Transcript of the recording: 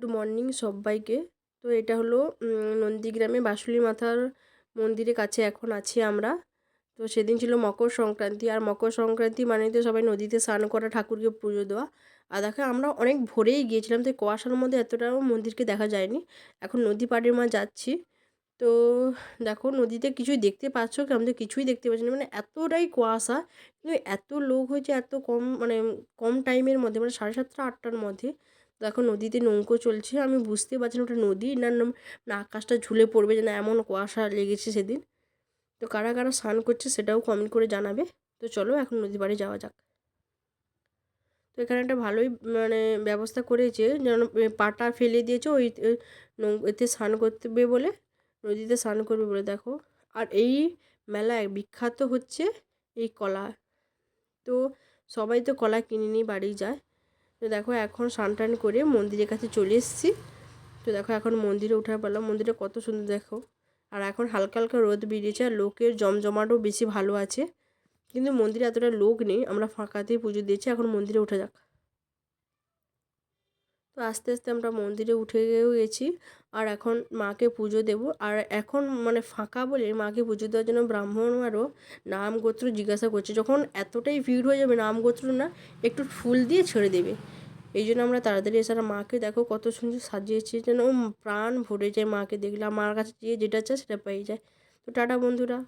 Good morning সবাইকে। তো এটা হলো নন্দীগ্রামে বাসুলি মাতার মন্দিরের কাছে এখন আছি আমরা। তো সেদিন ছিল মকর সংক্রান্তি, আর মকর সংক্রান্তি মানে তো সবাই নদীতে স্নান করা, ঠাকুরকে পুজো দেওয়া। আর দেখো আমরা অনেক ভোরেই গিয়েছিলাম, তো কুয়াশার মধ্যে এতটাও মন্দিরকে দেখা যায়নি। এখন নদী পাড়ের মা যাচ্ছি। তো দেখো নদীতে কিছুই দেখতে পাচ্ছ কি? আমি তো কিছুই দেখতে পাচ্ছি না, মানে এতটাই কুয়াশা। কিন্তু এত লোক হয়েছে এত কম, মানে কম টাইমের মধ্যে, মানে 7:30 8টার মধ্যে। দেখো নদীতে নৌকো চলছে, আমি বুঝতে পারছি না ওটা নদী না না আকাশটা ঝুলে পড়বে, যেন এমন কুয়াশা লেগেছে সেদিন। তো কারা কারা স্নান করছে সেটাও কমেন্ট করে জানাবে। তো চলো এখন নদী পাড়ে যাওয়া যাক। তো এখানে একটা ভালোই মানে ব্যবস্থা করেছে, যেন পাটা ফেলে দিয়েছে ওই এতে স্নান করবে বলে, নদীতে স্নান করবে বলে। দেখো আর এই মেলায় বিখ্যাত হচ্ছে এই কলা। তো সবাই তো কলা কিনে নিয়ে বাড়ি যায়। তো দেখো এখন স্নান টান করে মন্দিরের কাছে চলে এসেছি। তো দেখো এখন মন্দিরে উঠার পারলাম, মন্দিরে কত সুন্দর দেখো। আর এখন হালকা হালকা রোদ বেরিয়েছে, আর লোকের জমজমাটও বেশি ভালো আছে। কিন্তু মন্দিরে এতটা লোক নেই, আমরা ফাঁকাতেই পুজো দিয়েছি। এখন মন্দিরে উঠে যাক। তো আস্তে আস্তে আমরা মন্দিরে উঠে গেছি। আর এখন মাকে পুজো দেব। আর এখন মানে ফাঁকা বলে মাকে পুজো দেওয়ার জন্য ব্রাহ্মণ আরও নাম গোত্র জিজ্ঞাসা করছে। যখন এতটাই ভিড় হয়ে যাবে, নাম গোত্র না একটু ফুল দিয়ে ছেড়ে দেবে। এই জন্য আমরা তাড়াতাড়ি এসে, আর মাকে দেখো কত সুন্দর সাজিয়েছে, যেন প্রাণ ভরে যায় মাকে দেখলে। আমার কাছে যেটা চায় সেটা পেয়ে যায়। তো টাটা বন্ধুরা।